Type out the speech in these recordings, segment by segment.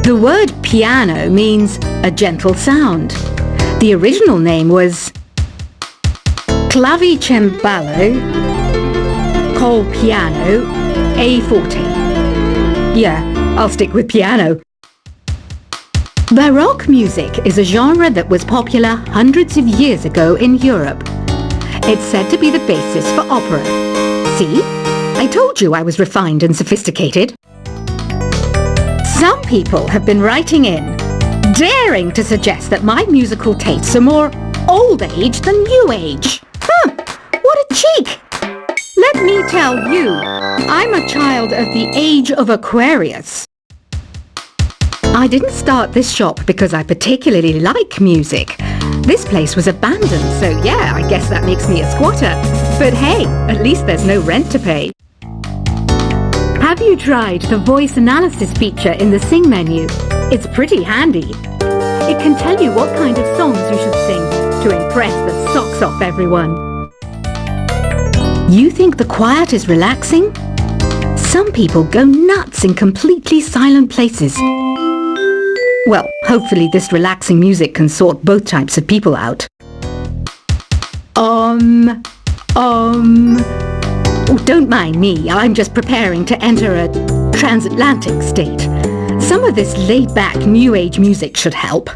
The word piano means a gentle sound. The original name was clavicembalo col piano e forte. Yeah, I'll stick with piano. Baroque music is a genre that was popular hundreds of years ago in Europe. It's said to be the basis for opera. See? I told you I was refined and sophisticated. Some people have been writing in, daring to suggest that my musical tastes are more old age than new age. What a cheek! Let me tell you, I'm a child of the age of Aquarius. I didn't start this shop because I particularly like music. This place was abandoned, so yeah, I guess that makes me a squatter. But hey, at least there's no rent to pay. Have you tried the voice analysis feature in the Sing menu? It's pretty handy. It can tell you what kind of songs you should sing to impress the socks off everyone. You think the quiet is relaxing? Some people go nuts in completely silent places. Well, hopefully this relaxing music can sort both types of people out. Oh, don't mind me, I'm just preparing to enter a transatlantic state. Some of this laid-back New Age music should help.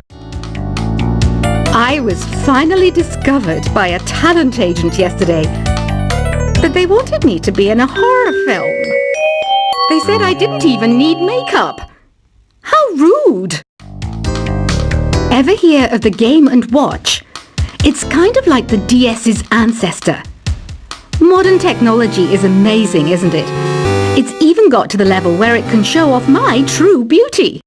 I was finally discovered by a talent agent yesterday, but they wanted me to be in a horror film. They said I didn't even need makeup. How rude! Ever hear of the Game & Watch? It's kind of like the DS's ancestor. Modern technology is amazing, isn't it? It's even got to the level where it can show off my true beauty.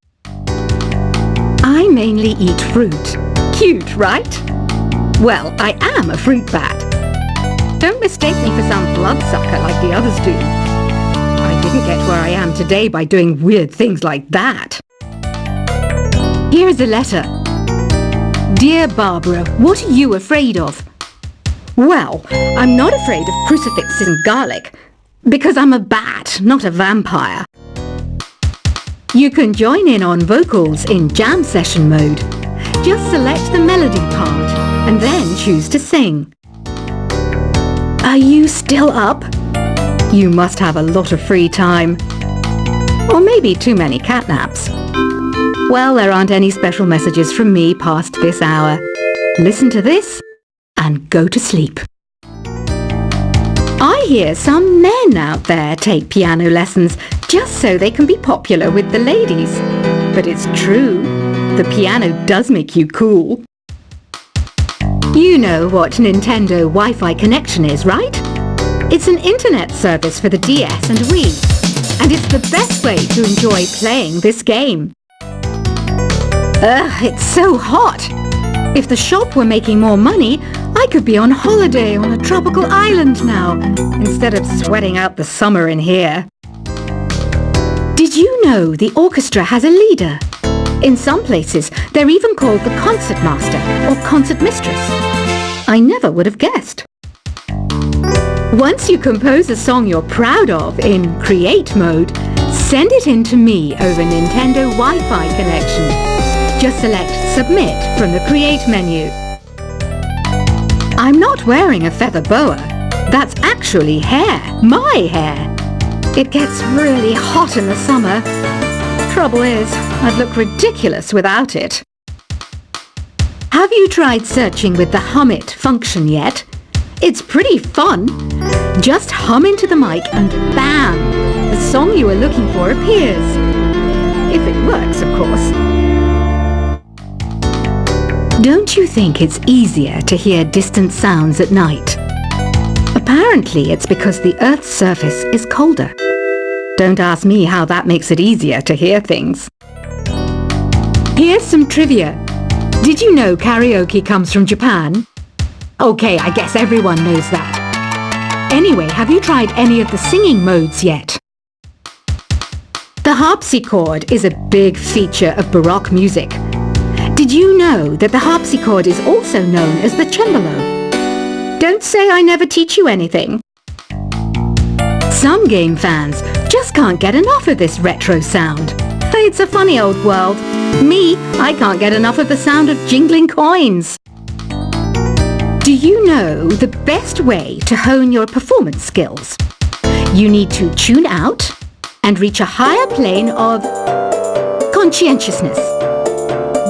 I mainly eat fruit. Cute, right? Well, I am a fruit bat. Don't mistake me for some bloodsucker like the others do. I didn't get where I am today by doing weird things like that. Here's a letter. Dear Barbara, what are you afraid of? Well, I'm not afraid of crucifixes and garlic, because I'm a bat, not a vampire. You can join in on vocals in jam session mode. Just select the melody part, and then choose to sing. Are you still up? You must have a lot of free time. Or maybe too many catnaps. Well, there aren't any special messages from me past this hour. Listen to this and go to sleep. I hear some men out there take piano lessons just so they can be popular with the ladies. But it's true, the piano does make you cool. You know what Nintendo Wi-Fi connection is, right? It's an internet service for the DS and Wii, and it's the best way to enjoy playing this game. It's so hot. If the shop were making more money, I could be on holiday on a tropical island now, instead of sweating out the summer in here. Did you know the orchestra has a leader? In some places, they're even called the concert master or concert mistress. I never would have guessed. Once you compose a song you're proud of in Create mode, send it in to me over Nintendo Wi-Fi connection. Just select Submit from the Create menu. I'm not wearing a feather boa. That's actually hair, my hair. It gets really hot in the summer. Trouble is, I'd look ridiculous without it. Have you tried searching with the Hum It function yet? It's pretty fun. Just hum into the mic and bam! The song you were looking for appears. If it works, of course. Don't you think it's easier to hear distant sounds at night? Apparently it's because the Earth's surface is colder. Don't ask me how that makes it easier to hear things. Here's some trivia. Did you know karaoke comes from Japan? Okay, I guess everyone knows that. Anyway, have you tried any of the singing modes yet? The harpsichord is a big feature of Baroque music. Did you know that the harpsichord is also known as the cembalo? Don't say I never teach you anything. Some game fans just can't get enough of this retro sound. It's a funny old world. Me, I can't get enough of the sound of jingling coins. Do you know the best way to hone your performance skills? You need to tune out and reach a higher plane of conscientiousness.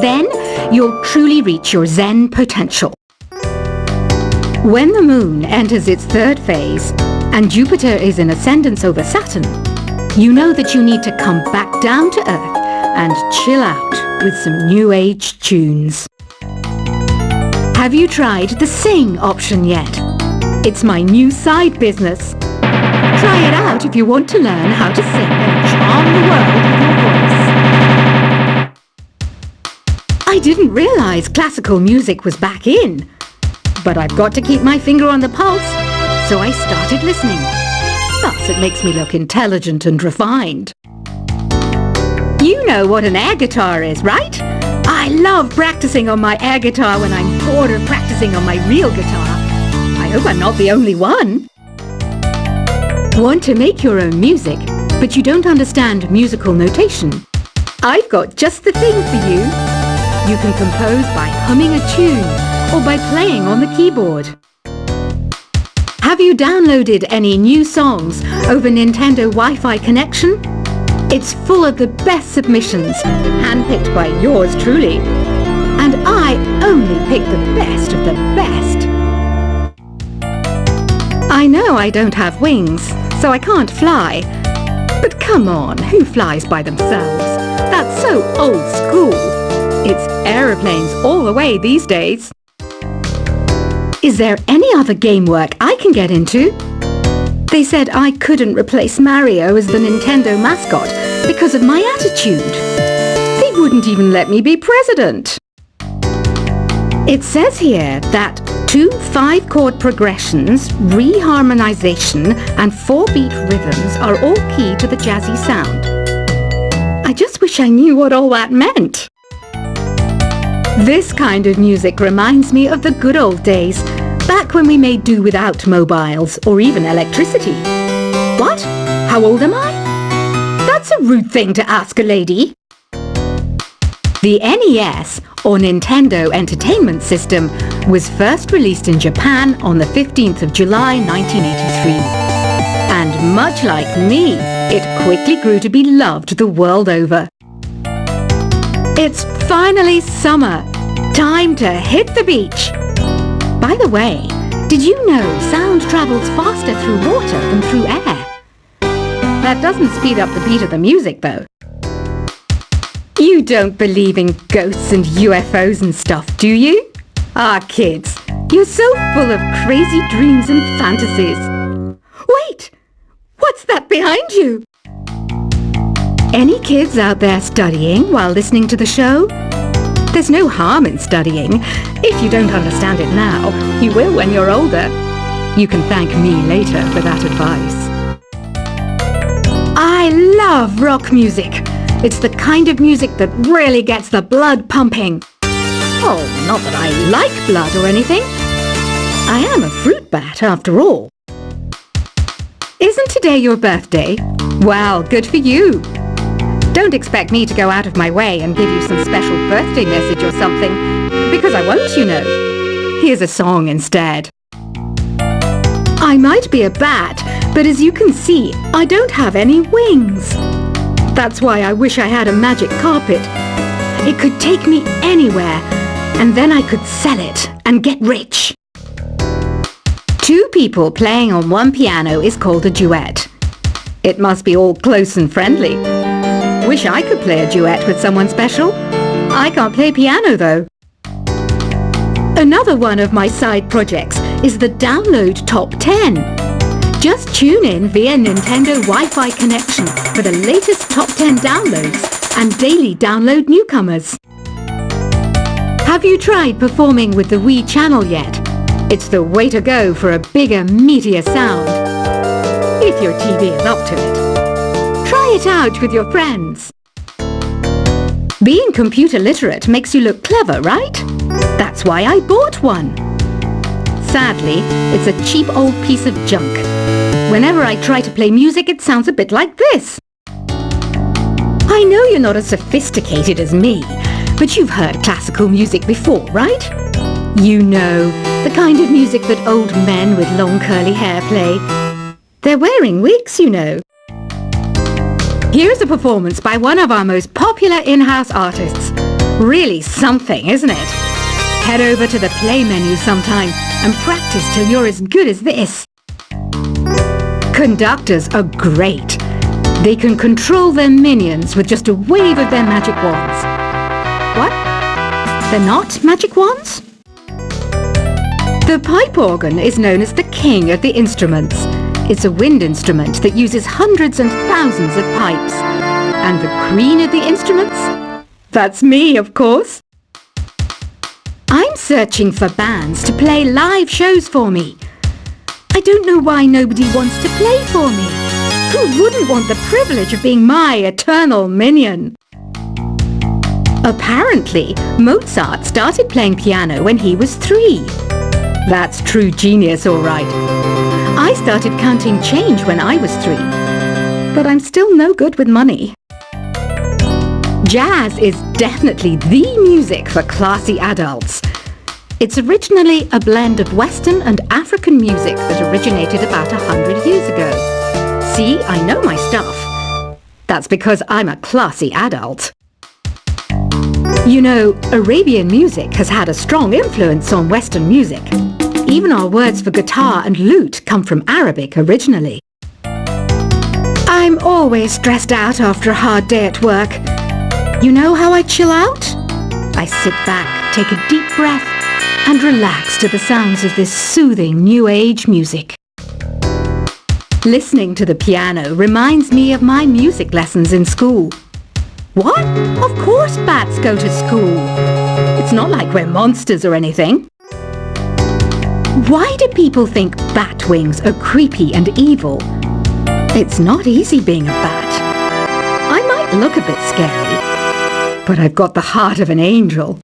Then you'll truly reach your Zen potential. When the moon enters its third phase and Jupiter is in ascendance over Saturn, you know that you need to come back down to earth and chill out with some new age tunes. Have you tried the Sing option yet? It's my new side business. Try it out if you want to learn how to sing and charm the world with your voice. I didn't realize classical music was back in, but I've got to keep my finger on the pulse, so I started listening. Thus, it makes me look intelligent and refined. You know what an air guitar is, right? I love practicing on my air guitar when I'm bored of practicing on my real guitar. I hope I'm not the only one. Want to make your own music, but you don't understand musical notation? I've got just the thing for you. You can compose by humming a tune or by playing on the keyboard. Have you downloaded any new songs over Nintendo Wi-Fi connection? It's full of the best submissions, handpicked by yours truly. And I only pick the best of the best. I know I don't have wings, so I can't fly. But come on, who flies by themselves? That's so old school. It's aeroplanes all the way these days. Is there any other game work I can get into? They said I couldn't replace Mario as the Nintendo mascot because of my attitude. They wouldn't even let me be president. It says here that 2 5-chord progressions, reharmonization, and 4-beat rhythms are all key to the jazzy sound. I just wish I knew what all that meant. This kind of music reminds me of the good old days, back when we made do without mobiles or even electricity. What? How old am I? That's a rude thing to ask a lady. The NES, or Nintendo Entertainment System, was first released in Japan on the 15th of July 1983. And much like me, it quickly grew to be loved the world over. It's finally summer. Time to hit the beach. By the way, did you know sound travels faster through water than through air? That doesn't speed up the beat of the music, though. You don't believe in ghosts and UFOs and stuff, do you? Ah, kids, you're so full of crazy dreams and fantasies. Wait! What's that behind you? Any kids out there studying while listening to the show? There's no harm in studying. If you don't understand it now, you will when you're older. You can thank me later for that advice. I love rock music. It's the kind of music that really gets the blood pumping. Oh, not that I like blood or anything. I am a fruit bat after all. Isn't today your birthday? Well, good for you. Don't expect me to go out of my way and give you some special birthday message or something, because I won't, you know. Here's a song instead. I might be a bat, but as you can see, I don't have any wings. That's why I wish I had a magic carpet. It could take me anywhere, and then I could sell it and get rich. 2 people playing on one piano is called a duet. It must be all close and friendly. Wish I could play a duet with someone special. I can't play piano though. Another one of my side projects is the Download Top 10. Just tune in via Nintendo Wi-Fi connection for the latest Top 10 downloads and daily download newcomers. Have you tried performing with the Wii channel yet? It's the way to go for a bigger, meatier sound. If your TV is up to it. Try it out with your friends. Being computer literate makes you look clever, right? That's why I bought one. Sadly, it's a cheap old piece of junk. Whenever I try to play music, it sounds a bit like this. I know you're not as sophisticated as me, but you've heard classical music before, right? You know, the kind of music that old men with long curly hair play. They're wearing wigs, you know. Here's a performance by one of our most popular in-house artists. Really something, isn't it? Head over to the play menu sometime and practice till you're as good as this. Conductors are great. They can control their minions with just a wave of their magic wands. What? They're not magic wands? The pipe organ is known as the king of the instruments. It's a wind instrument that uses hundreds and thousands of pipes. And the queen of the instruments? That's me, of course. I'm searching for bands to play live shows for me. I don't know why nobody wants to play for me. Who wouldn't want the privilege of being my eternal minion? Apparently, Mozart started playing piano when he was 3. That's true genius, all right. I started counting change when I was 3. But I'm still no good with money. Jazz is definitely the music for classy adults. It's originally a blend of Western and African music that originated about 100 years ago. See, I know my stuff. That's because I'm a classy adult. You know, Arabian music has had a strong influence on Western music. Even our words for guitar and lute come from Arabic originally. I'm always stressed out after a hard day at work. You know how I chill out? I sit back, take a deep breath, and relax to the sounds of this soothing New Age music. Listening to the piano reminds me of my music lessons in school. What? Of course bats go to school. It's not like we're monsters or anything. Why do people think bat wings are creepy and evil? It's not easy being a bat. I might look a bit scary, but I've got the heart of an angel.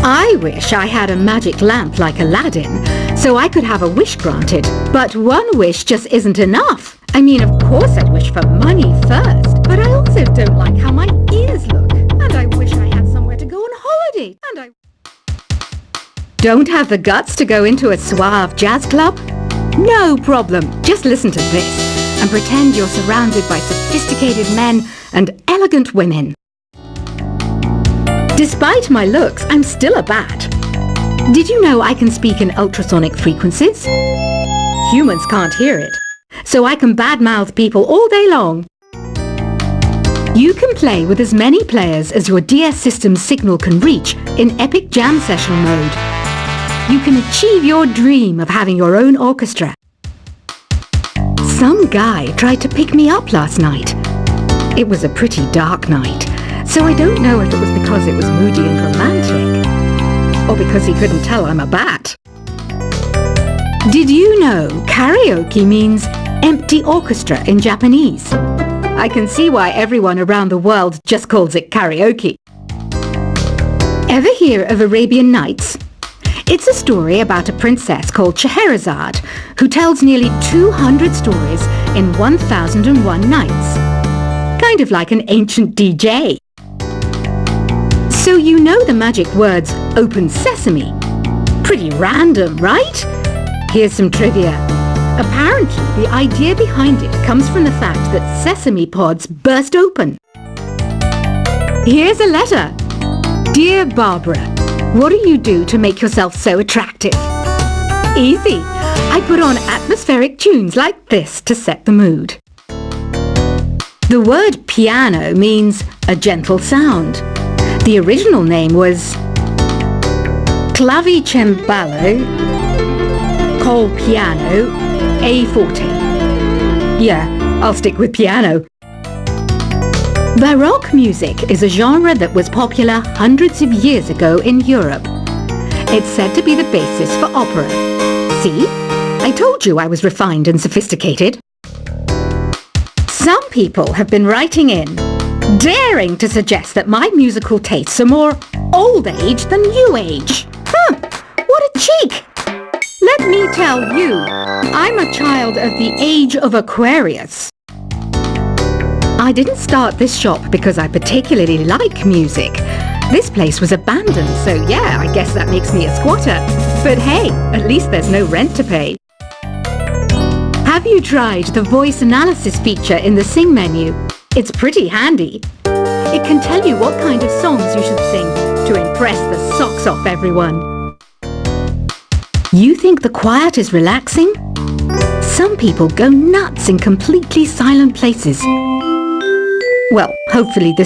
I wish I had a magic lamp like Aladdin, so I could have a wish granted. But one wish just isn't enough. I mean, of course I'd wish for money first, but I also don't like how my ears look. And I wish I had somewhere to go on holiday. And I don't have the guts to go into a suave jazz club? No problem. Just listen to this and pretend you're surrounded by sophisticated men and elegant women. Despite my looks, I'm still a bat. Did you know I can speak in ultrasonic frequencies? Humans can't hear it, so I can badmouth people all day long. You can play with as many players as your DS system's signal can reach in epic jam session mode. You can achieve your dream of having your own orchestra. Some guy tried to pick me up last night. It was a pretty dark night, so I don't know if it was because it was moody and romantic, or because he couldn't tell I'm a bat. Did you know karaoke means empty orchestra in Japanese? I can see why everyone around the world just calls it karaoke. Ever hear of Arabian Nights? It's a story about a princess called Scheherazade who tells nearly 200 stories in 1001 nights. Kind of like an ancient DJ. So you know the magic words "Open Sesame"? Pretty random, right? Here's some trivia. Apparently, the idea behind it comes from the fact that sesame pods burst open. Here's a letter. Dear Barbara, what do you do to make yourself so attractive? Easy. I put on atmospheric tunes like this to set the mood. The word piano means a gentle sound. The original name was clavicembalo col piano a forte. Yeah, I'll stick with piano. Baroque music is a genre that was popular hundreds of years ago in Europe. It's said to be the basis for opera. See? I told you I was refined and sophisticated. Some people have been writing in, daring to suggest that my musical tastes are more old age than new age. What a cheek! Let me tell you, I'm a child of the age of Aquarius. I didn't start this shop because I particularly like music. This place was abandoned, so yeah, I guess that makes me a squatter. But hey, at least there's no rent to pay. Have you tried the voice analysis feature in the Sing menu? It's pretty handy. It can tell you what kind of songs you should sing to impress the socks off everyone. You think the quiet is relaxing? Some people go nuts in completely silent places. Well, hopefully this